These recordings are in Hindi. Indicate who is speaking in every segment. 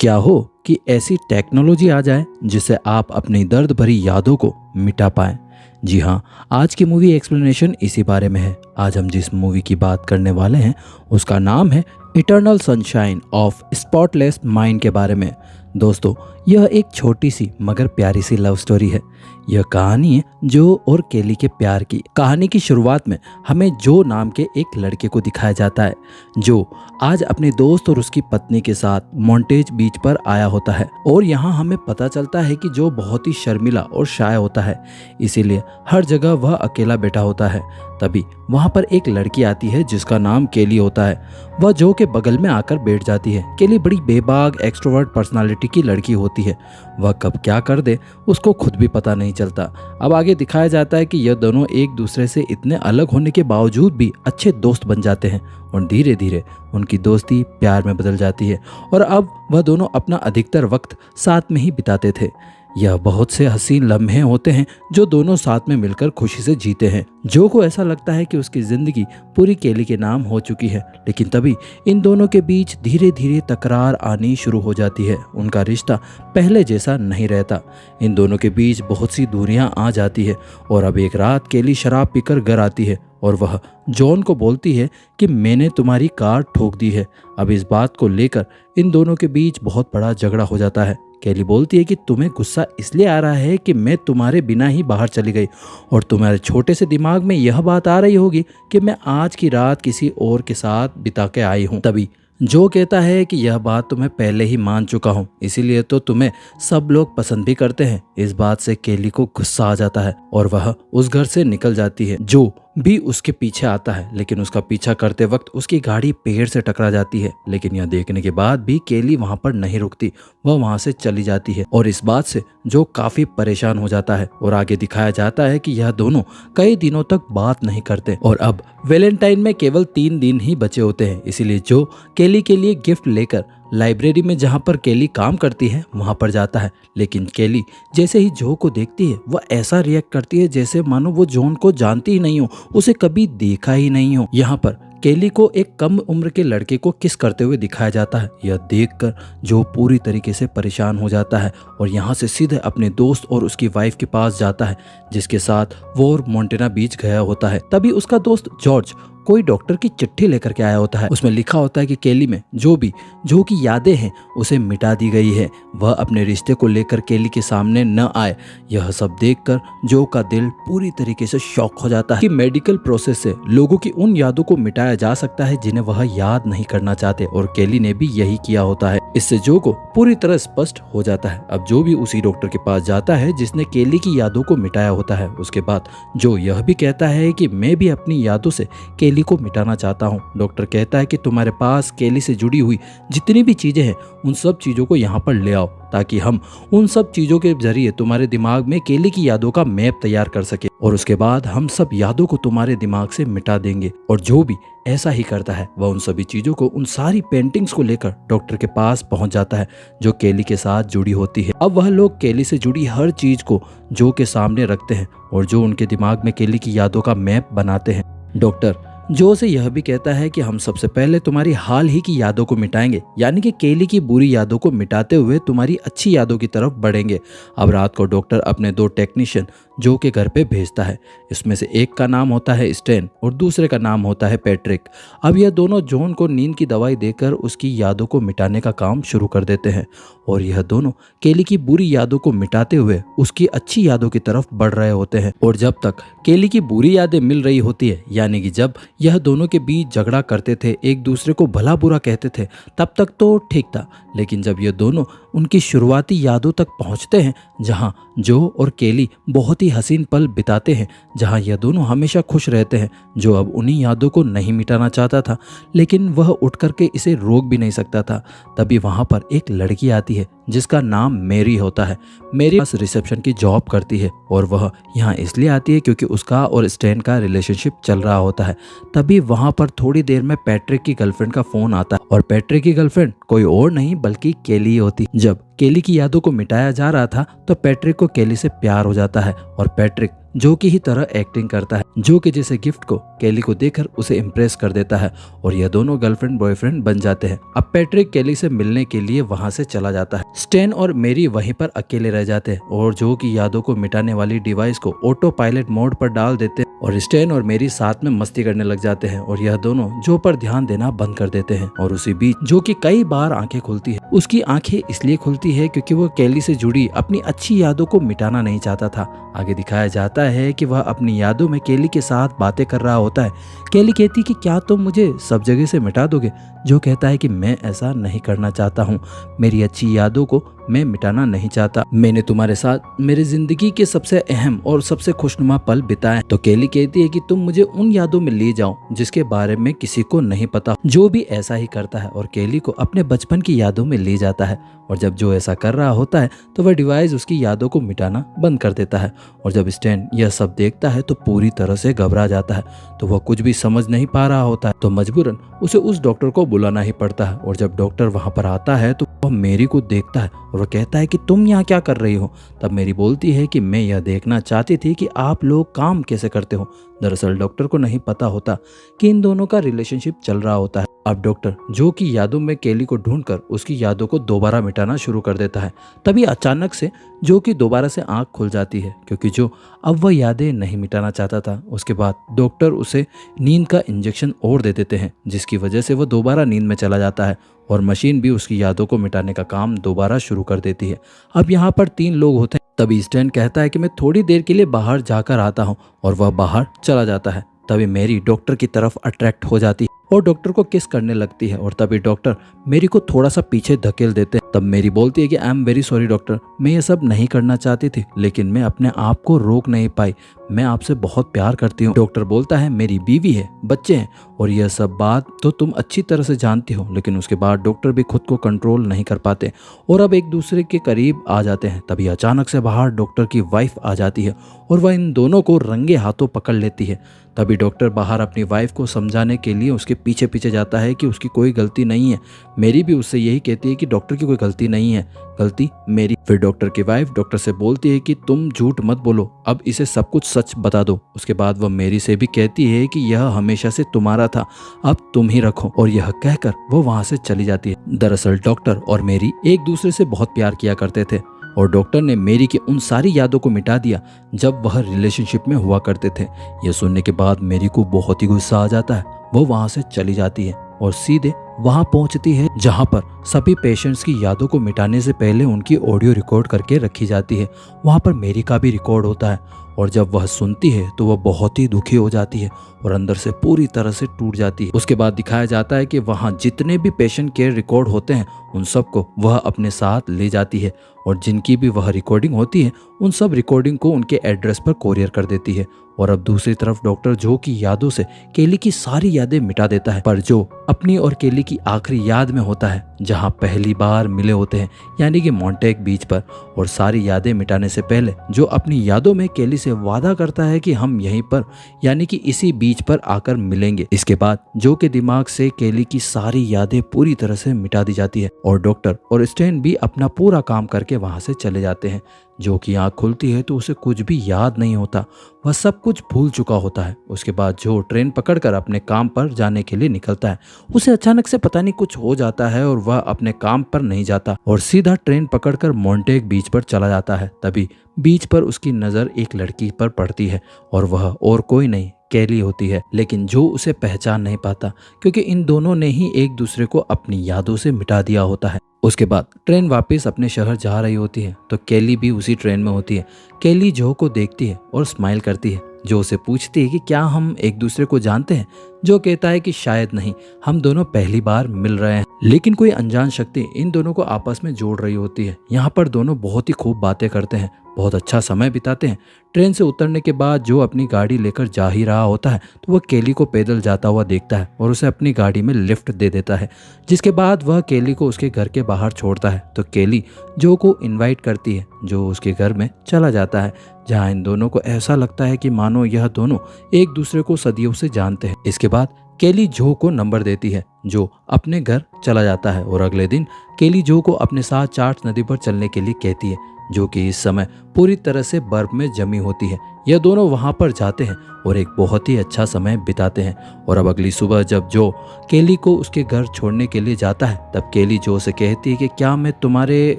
Speaker 1: क्या हो कि ऐसी टेक्नोलॉजी आ जाए जिससे आप अपनी दर्द भरी यादों को मिटा पाएं। जी हाँ, आज की मूवी एक्सप्लेनेशन इसी बारे में है। आज हम जिस मूवी की बात करने वाले हैं उसका नाम है eternal sunshine of spotless mind के बारे में। दोस्तों, यह एक छोटी सी मगर प्यारी सी लव स्टोरी है। यह कहानी है जो और केली के प्यार की। कहानी की शुरुआत में हमें जो नाम के एक लड़के को दिखाया जाता है जो आज अपने दोस्त और उसकी पत्नी के साथ मॉन्टेज बीच पर आया होता है। और यहाँ हमें पता चलता है कि जो बहुत ही शर्मिला और शाय होता है, इसीलिए हर जगह वह अकेला बैठा होता है। तभी वहाँ पर एक लड़की आती है जिसका नाम केली होता है। वह जो के बगल में आकर बैठ जाती है। केली बड़ी बेबाक एक्सट्रोवर्ट पर्सनालिटी की लड़की होती है। वह कब क्या कर दे उसको खुद भी पता नहीं चलता। अब आगे दिखाया जाता है कि यह दोनों एक दूसरे से इतने अलग होने के बावजूद भी अच्छे दोस्त बन जाते हैं और धीरे धीरे उनकी दोस्ती प्यार में बदल जाती है और अब वह दोनों अपना अधिकतर वक्त साथ में ही बिताते थे। यह बहुत से हसीन लम्हे होते हैं जो दोनों साथ में मिलकर खुशी से जीते हैं। जो को ऐसा लगता है कि उसकी जिंदगी पूरी केली के नाम हो चुकी है, लेकिन तभी इन दोनों के बीच धीरे धीरे तकरार आनी शुरू हो जाती है। उनका रिश्ता पहले जैसा नहीं रहता। इन दोनों के बीच बहुत सी दूरियां आ जाती है और अब एक रात केली शराब पीकर घर आती है और वह जॉन को बोलती है कि मैंने तुम्हारी कार ठोक दी है। अब इस बात को लेकर इन दोनों के बीच बहुत बड़ा झगड़ा हो जाता है। केली बोलती है कि तुम्हें गुस्सा इसलिए आ रहा है कि मैं तुम्हारे बिना ही बाहर चली गई और तुम्हारे छोटे से दिमाग में यह बात आ रही होगी कि मैं आज की रात किसी और के साथ बिता के आई हूँ। तभी जो कहता है कि यह बात तो मैं पहले ही मान चुका हूँ, इसीलिए तो तुम्हें सब लोग पसंद भी करते हैं। इस बात से केली को गुस्सा आ जाता है और वह उस घर से निकल जाती है। जो भी उसके पीछे आता है, लेकिन उसका पीछा करते वक्त उसकी गाड़ी पेड़ से टकरा जाती है। लेकिन यह देखने के बाद भी केली वहां पर नहीं रुकती, वह वहां से चली जाती है और इस बात से जो काफी परेशान हो जाता है। और आगे दिखाया जाता है कि यह दोनों कई दिनों तक बात नहीं करते और अब वैलेंटाइन में केवल 3 दिन ही बचे होते हैं। इसीलिए जो केली के लिए गिफ्ट लेकर लाइब्रेरी में जहां पर केली काम करती है वहां पर जाता है। लेकिन केली जैसे ही जो को देखती है वह ऐसा रिएक्ट करती है जैसे मानो वो जॉन को जानती ही नहीं हो, उसे कभी देखा ही नहीं हो। यहाँ पर केली को एक कम उम्र के लड़के को किस करते हुए दिखाया जाता है। यह देखकर जो पूरी तरीके से परेशान हो जाता है और यहाँ से सीधे अपने दोस्त और उसकी वाइफ के पास जाता है जिसके साथ वो और मोंटेना बीच गया होता है। तभी उसका दोस्त जॉर्ज कोई डॉक्टर की चिट्ठी लेकर के आया होता है। उसमें लिखा होता है कि केली में जो की यादें हैं उसे मिटा दी गई है। वह अपने रिश्ते को लेकर केली के सामने न आए। यह सब देखकर जो का दिल पूरी तरीके से शॉक हो जाता है कि मेडिकल प्रोसेस से लोगों की उन यादों को मिटाया जा सकता है जिन्हें वह याद नहीं करना चाहते और केली ने भी यही किया होता है। इससे जो को पूरी तरह स्पष्ट हो जाता है। अब जो भी उसी डॉक्टर के पास जाता है जिसने केली की यादों को मिटाया होता है। उसके बाद जो यह भी कहता है कि मैं भी अपनी यादों से केली को मिटाना चाहता हूँ। डॉक्टर कहता है कि तुम्हारे पास केली से जुड़ी हुई जितनी भी चीजें हैं उन सब चीजों को यहाँ पर ले आओ ताकि हम उन सब चीजों के जरिए तुम्हारे दिमाग में केली की यादों का मैप तैयार कर सके और उसके बाद हम सब यादों को तुम्हारे दिमाग से मिटा देंगे। और जो भी ऐसा ही करता है वह उन सभी चीजों को, उन सारी पेंटिंग्स को लेकर डॉक्टर के पास पहुंच जाता है जो केली के साथ जुड़ी होती है। अब वह लोग केली से जुड़ी हर चीज को जो के सामने रखते हैं और जो उनके दिमाग में केली की यादों का मैप बनाते हैं। डॉक्टर जो से यह भी कहता है कि हम सबसे पहले तुम्हारी हाल ही की यादों को मिटाएंगे, यानी कि केली की बुरी यादों को मिटाते हुए तुम्हारी अच्छी यादों की तरफ बढ़ेंगे। अब रात को डॉक्टर अपने 2 टेक्नीशियन जो के घर पे भेजता है। इसमें से एक का नाम होता है स्टेन और दूसरे का नाम होता है पैट्रिक। अब यह दोनों जॉन को नींद की दवाई देकर उसकी यादों को मिटाने का काम शुरू कर देते हैं और यह दोनों केली की बुरी यादों को मिटाते हुए उसकी अच्छी यादों की तरफ बढ़ रहे होते हैं। और जब तक केली की बुरी यादें मिल रही होती है, यानी कि जब यह दोनों के बीच झगड़ा करते थे, एक दूसरे को भला बुरा कहते थे, तब तक तो ठीक था। लेकिन जब ये दोनों उनकी शुरुआती यादों तक पहुंचते हैं जहां जो और केली बहुत ही हसीन पल बिताते हैं, जहां यह दोनों हमेशा खुश रहते हैं, जो अब उन्हीं यादों को नहीं मिटाना चाहता था लेकिन वह उठ करके इसे रोक भी नहीं सकता था। तभी वहां पर एक लड़की आती है जिसका नाम मेरी होता है। मेरी रिसेप्शन की जॉब करती है और वह यहाँ इसलिए आती है क्योंकि उसका और स्टैन का रिलेशनशिप चल रहा होता है। तभी वहां पर थोड़ी देर में पैट्रिक की गर्लफ्रेंड का फोन आता है और पैट्रिक की गर्लफ्रेंड कोई और नहीं बल्कि केली होती। जब केली की यादों को मिटाया जा रहा था तो पैट्रिक को केली से प्यार हो जाता है और पैट्रिक जो की ही तरह एक्टिंग करता है, जो कि जैसे गिफ्ट को केली को देकर उसे इम्प्रेस कर देता है और यह दोनों गर्लफ्रेंड बॉयफ्रेंड बन जाते हैं। अब पैट्रिक केली से मिलने के लिए वहां से चला जाता है। स्टैन और मेरी वहीं पर अकेले रह जाते हैं और जो की यादों को मिटाने वाली डिवाइस को ऑटो पायलट मोड पर डाल देते हैं और स्टैन और मेरी साथ में मस्ती करने लग जाते हैं और यह दोनों जो पर ध्यान देना बंद कर देते हैं। और उसी बीच जो कि कई बार आंखें खुलती है, उसकी आंखें इसलिए खुलती है क्योंकि वो केली से जुड़ी अपनी अच्छी यादों को मिटाना नहीं चाहता था। आगे दिखाया जाता है कि वह अपनी यादों में केली के साथ बातें कर रहा होता है। केली कहती कि क्या तुम मुझे सब जगह से मिटा दोगे? जो कहता है कि मैं ऐसा नहीं करना चाहता हूँ, मेरी अच्छी यादों को मैं मिटाना नहीं चाहता, मैंने तुम्हारे साथ मेरी जिंदगी के सबसे अहम और सबसे खुशनुमा पल बिताए। तो केली कहती है कि तुम मुझे उन यादों में ले जाओ जिसके बारे में किसी को नहीं पता। जो भी ऐसा ही करता है और केली को अपने बचपन की यादों में ले जाता है और जब जो ऐसा कर रहा होता है तो वह डिवाइस उसकी यादों को मिटाना बंद कर देता है। और जब स्टैन यह सब देखता है तो पूरी तरह से घबरा जाता है, तो वह कुछ भी समझ नहीं पा रहा होता है, तो मजबूरन उसे उस डॉक्टर को बुलाना ही पड़ता है। और जब डॉक्टर वहां पर आता है तो वह मेरी को देखता है और वह कहता है कि तुम यहाँ क्या कर रही हो? तब मेरी बोलती है कि मैं यह देखना चाहती थी कि आप लोग काम कैसे करते हो। दरअसल डॉक्टर को नहीं पता होता कि इन दोनों का रिलेशनशिप चल रहा होता है। अब डॉक्टर जो की यादों में केली को ढूंढकर उसकी यादों को दोबारा मिटाना शुरू कर देता है। तभी अचानक से जो की दोबारा से आंख खुल जाती है क्योंकि जो अब वह यादें नहीं मिटाना चाहता था। उसके बाद डॉक्टर उसे नींद का इंजेक्शन और दे देते हैं जिसकी वजह से वह दोबारा नींद में चला जाता है और मशीन भी उसकी यादों को मिटाने का काम दोबारा शुरू कर देती है। अब यहाँ पर 3 लोग होते हैं। तभी स्टैन कहता है कि मैं थोड़ी देर के लिए बाहर जाकर आता हूँ और वह बाहर चला जाता है। तभी मेरी डॉक्टर की तरफ अट्रैक्ट हो जाती है और डॉक्टर को किस करने लगती है और तभी डॉक्टर मेरी को थोड़ा सा पीछे धकेल देते हैं। तब मेरी बोलती है कि I am very sorry doctor, मैं ये सब नहीं करना चाहती थी लेकिन मैं अपने आप को रोक नहीं पाई, मैं आपसे बहुत प्यार करती हूँ। डॉक्टर बोलता है मेरी बीवी है, बच्चे हैं और यह सब बात तो तुम अच्छी तरह से जानती हो। लेकिन उसके बाद डॉक्टर भी खुद को कंट्रोल नहीं कर पाते और अब एक दूसरे के करीब आ जाते हैं। तभी अचानक से बाहर डॉक्टर की वाइफ आ जाती है और वह इन दोनों को रंगे हाथों पकड़ लेती है। तभी डॉक्टर बाहर अपनी वाइफ को समझाने के लिए उसके पीछे पीछे जाता है कि उसकी कोई गलती नहीं है। मेरी भी उससे यही कहती है कि डॉक्टर की कोई गलती नहीं है, गलती मेरी। फिर डॉक्टर की वाइफ डॉक्टर से बोलती है कि तुम झूठ मत बोलो, अब इसे सब कुछ सच बता दो। उसके बाद वह मेरी से भी कहती है कि यह हमेशा से तुम्हारा था, अब तुम ही रखो, और यह कहकर वो वहां से चली जाती है। दरअसल डॉक्टर और मेरी एक दूसरे से बहुत प्यार किया करते थे और डॉक्टर ने मेरी की उन सारी यादों को मिटा दिया जब वह रिलेशनशिप में हुआ करते थे। यह सुनने के बाद मेरी को बहुत ही गुस्सा आ जाता है। वो वहां से चली जाती है और सीधे वहां पहुंचती है जहां पर सभी पेशेंट्स की यादों को मिटाने से पहले उनकी ऑडियो रिकॉर्ड करके रखी जाती है। वहां पर मेरी का भी रिकॉर्ड होता है और जब वह सुनती है तो वह बहुत ही दुखी हो जाती है और अंदर से पूरी तरह से टूट जाती है। उसके बाद दिखाया जाता है कि वहां जितने भी पेशेंट केयर रिकॉर्ड होते हैं उन सबको वह अपने साथ ले जाती है और जिनकी भी वह रिकॉर्डिंग होती है उन सब रिकॉर्डिंग को उनके एड्रेस पर कोरियर कर देती है। और अब दूसरी तरफ डॉक्टर जो की यादों से केली की सारी यादें मिटा देता है, पर जो अपनी और केली की आखिरी याद में होता है जहां पहली बार मिले होते हैं, यानी कि मॉन्टेग बीच पर। और सारी यादें मिटाने से पहले जो अपनी यादों में केली से वादा करता है कि हम यहीं पर यानी कि इसी बीच पर आकर मिलेंगे। इसके बाद जो के दिमाग से केली की सारी यादें पूरी तरह से मिटा दी जाती है और डॉक्टर और स्टैन भी अपना पूरा काम करके वहां से चले जाते हैं। जो की आंख खुलती है तो उसे कुछ भी याद नहीं होता, वह सब कुछ भूल चुका होता है। उसके बाद जो ट्रेन पकड़कर अपने काम पर जाने के लिए निकलता है, उसे अचानक से पता नहीं कुछ हो जाता है और वह अपने काम पर नहीं जाता और सीधा ट्रेन पकड़कर मॉन्टेग बीच पर चला जाता है। तभी बीच पर उसकी नजर एक लड़की पर पड़ती है और वह और कोई नहीं केली होती है, लेकिन जो उसे पहचान नहीं पाता क्योंकि इन दोनों ने ही एक दूसरे को अपनी यादों से मिटा दिया होता है। उसके बाद ट्रेन वापस अपने शहर जा रही होती है तो केली भी उसी ट्रेन में होती है। केली जो को देखती है और स्माइल करती है। जो उसे पूछती है कि क्या हम एक दूसरे को जानते हैं। जो कहता है कि शायद नहीं, हम दोनों पहली बार मिल रहे हैं। लेकिन कोई अनजान शक्ति इन दोनों को आपस में जोड़ रही होती है। यहाँ पर दोनों बहुत ही खूब बातें करते हैं, बहुत अच्छा समय बिताते हैं। ट्रेन से उतरने के बाद जो अपनी गाड़ी लेकर जा ही रहा होता है तो वह केली को पैदल जाता हुआ देखता है और उसे अपनी गाड़ी में लिफ्ट दे देता है, जिसके बाद वह केली को उसके घर के बाहर छोड़ता है। तो केली जो को इनवाइट करती है, जो उसके घर में चला जाता है जहाँ इन दोनों को ऐसा लगता है कि मानो यह दोनों एक दूसरे को सदियों से जानते हैं। इसके बाद केली जो को नंबर देती है, जो अपने घर चला जाता है और अगले दिन केली जो को अपने साथ चार्ट नदी पर चलने के लिए कहती है। जो कि इस समय पूरी तरह से बर्फ में जमी होती है। यह दोनों वहां पर जाते हैं और एक बहुत ही अच्छा समय बिताते हैं। और अब अगली सुबह जब जो केली को उसके घर छोड़ने के लिए जाता है, तब केली जो से कहती है कि क्या मैं तुम्हारे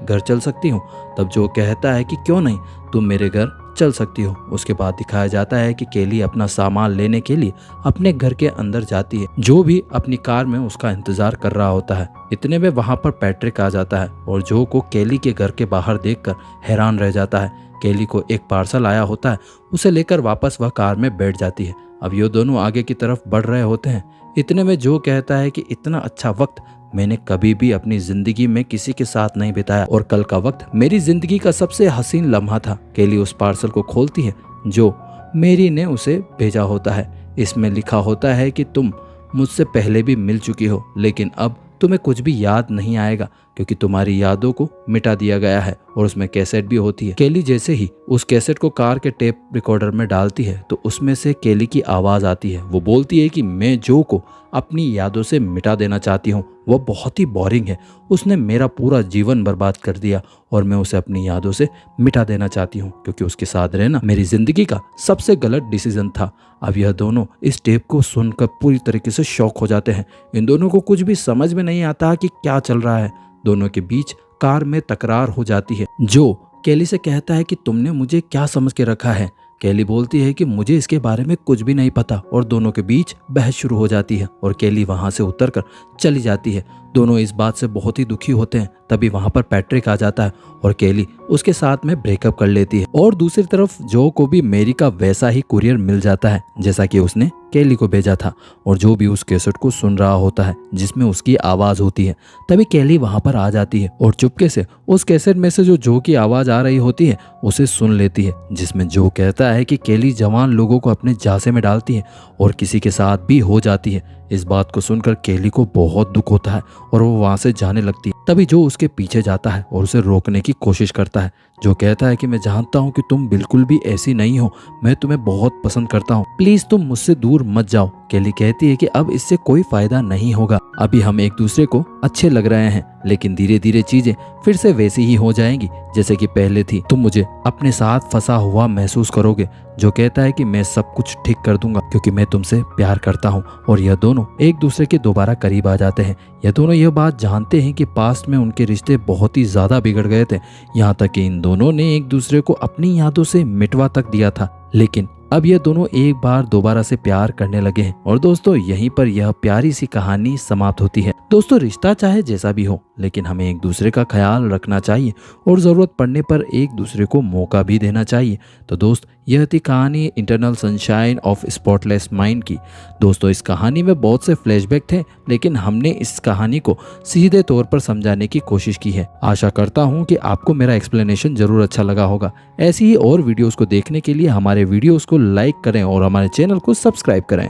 Speaker 1: घर चल सकती हूँ। तब जो कहता है कि क्यों नहीं, तुम मेरे घर चल सकती हो। उसके बाद दिखाया जाता है कि केली अपना सामान लेने के लिए अपने घर के अंदर जाती है। जो भी अपनी कार में उसका इंतजार कर रहा होता है। इतने में वहां पर पैट्रिक आ जाता है और जो को केली के घर के बाहर देखकर हैरान रह जाता है। केली को एक पार्सल आया होता है, उसे लेकर वापस वह कार में बैठ जाती है। अब ये दोनों आगे की तरफ बढ़ रहे होते हैं। इतने में जो कहता है कि इतना अच्छा वक्त मैंने कभी भी अपनी जिंदगी में किसी के साथ नहीं बिताया और कल का वक्त मेरी जिंदगी का सबसे हसीन लम्हा था। केली उस पार्सल को खोलती है जो मेरी ने उसे भेजा होता है। इसमें लिखा होता है कि तुम मुझसे पहले भी मिल चुकी हो, लेकिन अब तुम्हें कुछ भी याद नहीं आएगा क्योंकि तुम्हारी यादों को मिटा दिया गया है। और उसमें कैसेट भी होती है। केली जैसे ही उस कैसेट को कार के टेप रिकॉर्डर में डालती है तो उसमें से केली की आवाज आती है। वो बोलती है कि मैं जो को अपनी यादों से मिटा देना चाहती हूँ। वह बहुत ही बोरिंग है, उसने मेरा पूरा जीवन बर्बाद कर दिया और मैं उसे अपनी यादों से मिटा देना चाहती हूँ क्योंकि उसके साथ रहना मेरी जिंदगी का सबसे गलत डिसीजन था। अब यह दोनों इस टेप को सुनकर पूरी तरीके से शॉक हो जाते हैं। इन दोनों को कुछ भी समझ में नहीं आता कि क्या चल रहा है। दोनों के बीच कार में तकरार हो जाती है। जो केली से कहता है कि तुमने मुझे क्या समझ के रखा है। केली बोलती है कि मुझे इसके बारे में कुछ भी नहीं पता और दोनों के बीच बहस शुरू हो जाती है और केली वहां से उतरकर चली जाती है। दोनों इस बात से बहुत ही दुखी होते हैं। तभी वहां पर पैट्रिक आ जाता है और केली उसके साथ में ब्रेकअप कर लेती है। और दूसरी तरफ जो को भी मेरी का वैसा ही कुरियर मिल जाता है जैसा कि उसने केली को भेजा था और जो भी उस कैसेट को सुन रहा होता है जिसमें उसकी आवाज होती है। तभी केली वहां पर आ जाती है और चुपके से उस कैसेट में से जो की आवाज आ रही होती है उसे सुन लेती है, जिसमें जो कहता है कि केली जवान लोगों को अपने झांसे में डालती है और किसी के साथ भी हो जाती है। इस बात को सुनकर केली को बहुत दुख होता है और वो वहां से जाने लगती है। तभी जो उसके पीछे जाता है और उसे रोकने की कोशिश करता है। जो कहता है कि मैं जानता हूँ कि तुम बिल्कुल भी ऐसी नहीं हो, मैं तुम्हें बहुत पसंद करता हूँ, प्लीज तुम मुझसे दूर मत जाओ। केली कहती है कि अब इससे कोई फायदा नहीं होगा, अभी हम एक दूसरे को अच्छे लग रहे हैं लेकिन धीरे धीरे चीजें फिर से वैसी ही हो जाएंगी जैसे कि पहले थी। तुम मुझे अपने साथ फंसा हुआ महसूस करोगे। जो कहता है कि मैं सब कुछ ठीक कर दूंगा क्योंकि मैं तुमसे प्यार करता हूँ। और यह दोनों एक दूसरे के दोबारा करीब आ जाते हैं। यह दोनों यह बात जानते हैं कि पास्ट में उनके रिश्ते बहुत ही ज्यादा बिगड़ गए थे, यहाँ तक कि इन दोनों ने एक दूसरे को अपनी यादों से मिटवा तक दिया था। लेकिन अब ये दोनों एक बार दोबारा से प्यार करने लगे हैं। और दोस्तों यहीं पर यह प्यारी सी कहानी समाप्त होती है। दोस्तों रिश्ता चाहे जैसा भी हो लेकिन हमें एक दूसरे का ख्याल रखना चाहिए और जरूरत पड़ने पर एक दूसरे को मौका भी देना चाहिए। तो दोस्त यह थी कहानी internal sunshine of spotless mind की। दोस्तों इस कहानी में बहुत से फ्लैशबैक थे लेकिन हमने इस कहानी को सीधे तौर पर समझाने की कोशिश की है। आशा करता हूँ कि आपको मेरा एक्सप्लेनेशन जरूर अच्छा लगा होगा। ऐसी ही और वीडियोस को देखने के लिए हमारे वीडियोस को लाइक करें और हमारे चैनल को सब्सक्राइब करें।